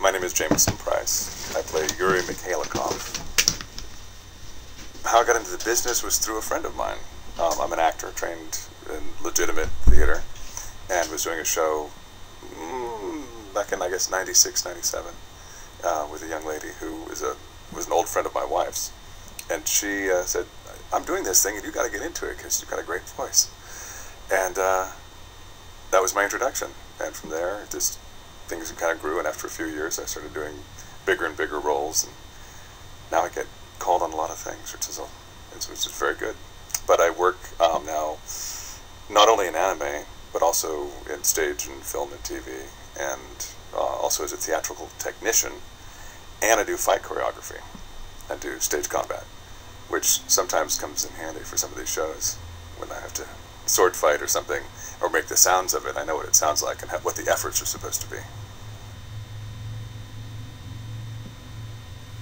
My name is Jamieson Price. I play Yuri Mikhailikov. How I got into the business was through a friend of mine. I'm an actor trained in legitimate theater and was doing a show back in, I guess, 96, 97 with a young lady who was an old friend of my wife's. And she said, I'm doing this thing and you got to get into it because you've got a great voice. And that was my introduction. And from there, just things kind of grew, and after a few years I started doing bigger and bigger roles, and now I get called on a lot of things, which is very good. But I work now not only in anime, but also in stage and film and TV, and also as a theatrical technician, and I do fight choreography and do stage combat, which sometimes comes in handy for some of these shows when I have to sword fight or something, or make the sounds of it. I know what it sounds like and what the efforts are supposed to be.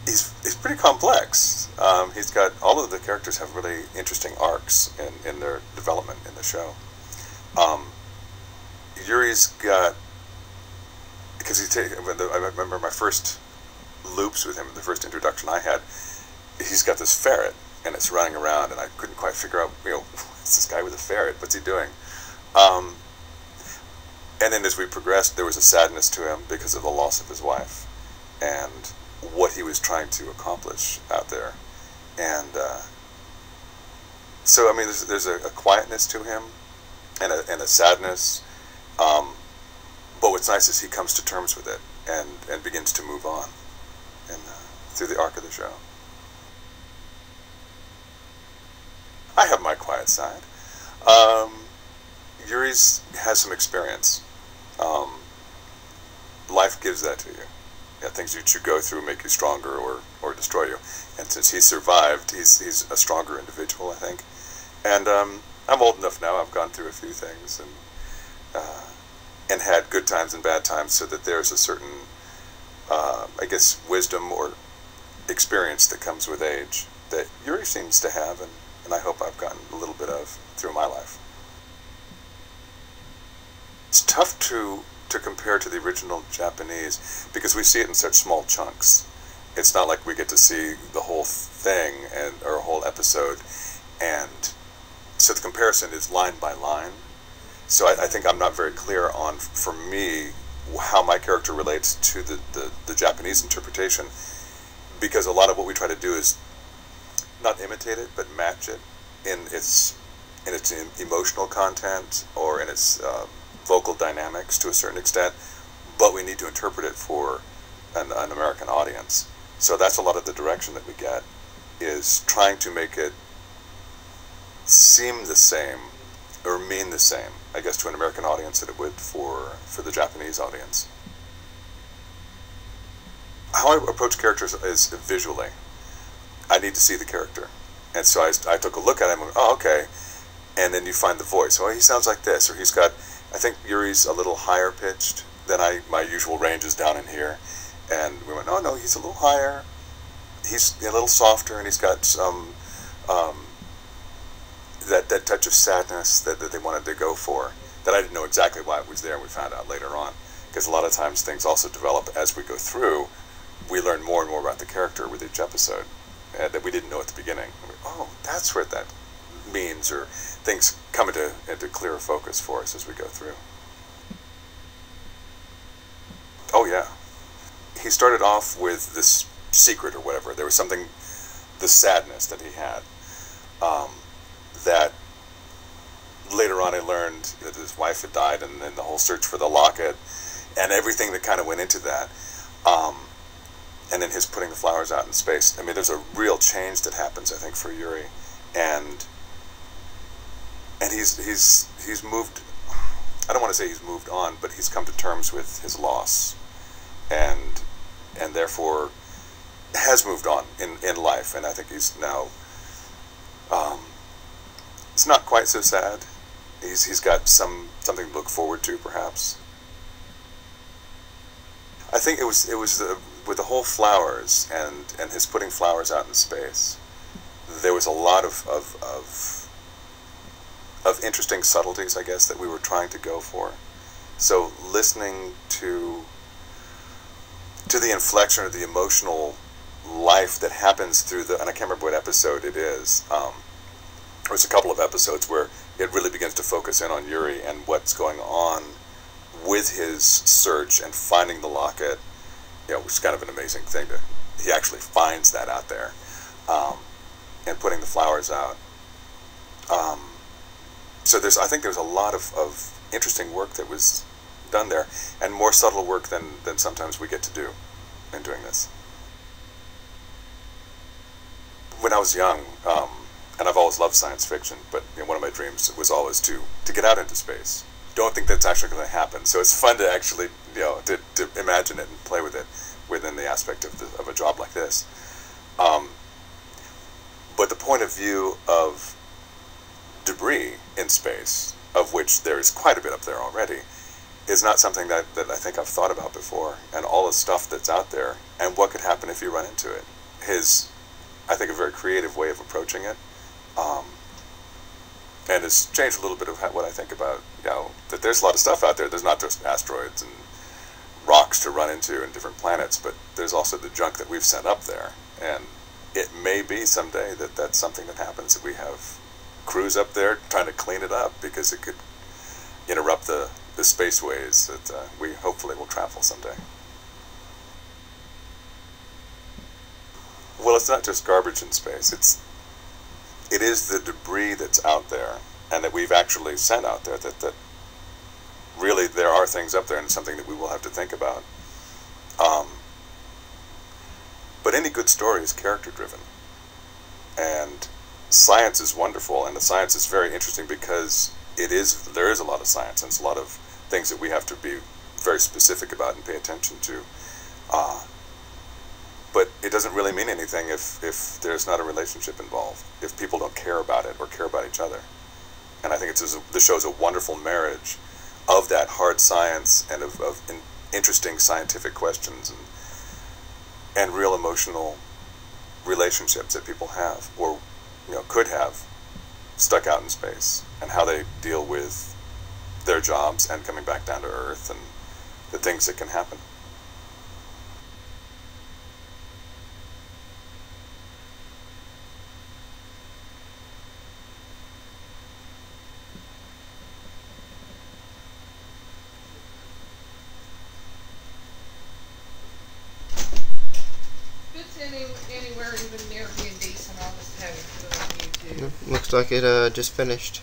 He's pretty complex. He's got, all of the characters have really interesting arcs in their development in the show. Yuri's got, because I remember my first loops with him, the first introduction I had, he's got this ferret, and it's running around, and I couldn't quite figure out, what's this guy with a ferret? What's he doing? And then as we progressed, there was a sadness to him because of the loss of his wife, and what he was trying to accomplish out there. And so, I mean, there's a quietness to him, and a sadness, but what's nice is he comes to terms with it, and begins to move on through the arc of the show. I have my quiet side. Yuri's has some experience. Life gives that to you. Yeah, things you should go through make you stronger or destroy you. And since he survived, he's a stronger individual, I think. And I'm old enough now. I've gone through a few things and had good times and bad times, so that there's a certain, I guess, wisdom or experience that comes with age that Yuri seems to have, and I hope I've gotten a little bit of through my life. It's tough to compare to the original Japanese because we see it in such small chunks. It's not like we get to see the whole thing or a whole episode, and so the comparison is line by line. So I think I'm not very clear on, for me, how my character relates to the Japanese interpretation, because a lot of what we try to do is not imitate it, but match it in its emotional content or in its vocal dynamics to a certain extent, but we need to interpret it for an American audience. So that's a lot of the direction that we get, is trying to make it seem the same or mean the same, I guess, to an American audience that it would for the Japanese audience. How I approach characters is visually. I need to see the character. And so I took a look at him and, oh, okay. And then you find the voice. Oh, he sounds like this, or he's got, I think Yuri's a little higher pitched than my usual range is down in here. And we went, oh no, he's a little higher. He's a little softer, and he's got some, that touch of sadness that they wanted to go for, that I didn't know exactly why it was there, and we found out later on. Because a lot of times things also develop as we go through. We learn more and more about the character with each episode that we didn't know at the beginning. Oh, that's what that means, or things come into clearer focus for us as we go through. Oh yeah. He started off with this secret or whatever. There was something, the sadness that he had, that later on I learned that his wife had died, and then the whole search for the locket, and everything that kind of went into that. And then his putting the flowers out in space. I mean, there's a real change that happens, I think, for Yuri, and he's moved. I don't want to say he's moved on, but he's come to terms with his loss, and therefore has moved on in life. And I think he's now. It's not quite so sad. He's got something to look forward to, perhaps. I think it was with the whole flowers and his putting flowers out in space. There was a lot of interesting subtleties, I guess, that we were trying to go for, So listening to the inflection or the emotional life that happens through the, and I can't remember what episode it is. There's a couple of episodes where it really begins to focus in on Yuri and what's going on with his search and finding the locket. You know, which is kind of an amazing thing he actually finds that out there, and putting the flowers out. So I think there's a lot of interesting work that was done there, and more subtle work than sometimes we get to do in doing this. When I was young, and I've always loved science fiction, but one of my dreams was always to get out into space. Don't think that's actually going to happen, so it's fun to actually to imagine it and play with it within the aspect of a job like this. But the point of view of debris in space, of which there is quite a bit up there already, is not something that I think I've thought about before, and all the stuff that's out there, and what could happen if you run into it. I think, a very creative way of approaching it, and it's changed a little bit of what I think about, that there's a lot of stuff out there. There's not just asteroids and rocks to run into and different planets, but there's also the junk that we've sent up there, and it may be someday that that's something that happens, that we have crews up there trying to clean it up, because it could interrupt the spaceways that we hopefully will travel someday. Well, it's not just garbage in space. It is the debris that's out there, and that we've actually sent out there, that really there are things up there, and it's something that we will have to think about. But any good story is character-driven, and science is wonderful, and the science is very interesting because there is a lot of science, and it's a lot of things that we have to be very specific about and pay attention to. But it doesn't really mean anything if there's not a relationship involved, if people don't care about it or care about each other. And I think the show's a wonderful marriage of that hard science and of interesting scientific questions and real emotional relationships that people have, or could have, stuck out in space, and how they deal with their jobs and coming back down to Earth, and the things that can happen. Anywhere even near being decent, I'll just have it put on YouTube. Looks like it just finished.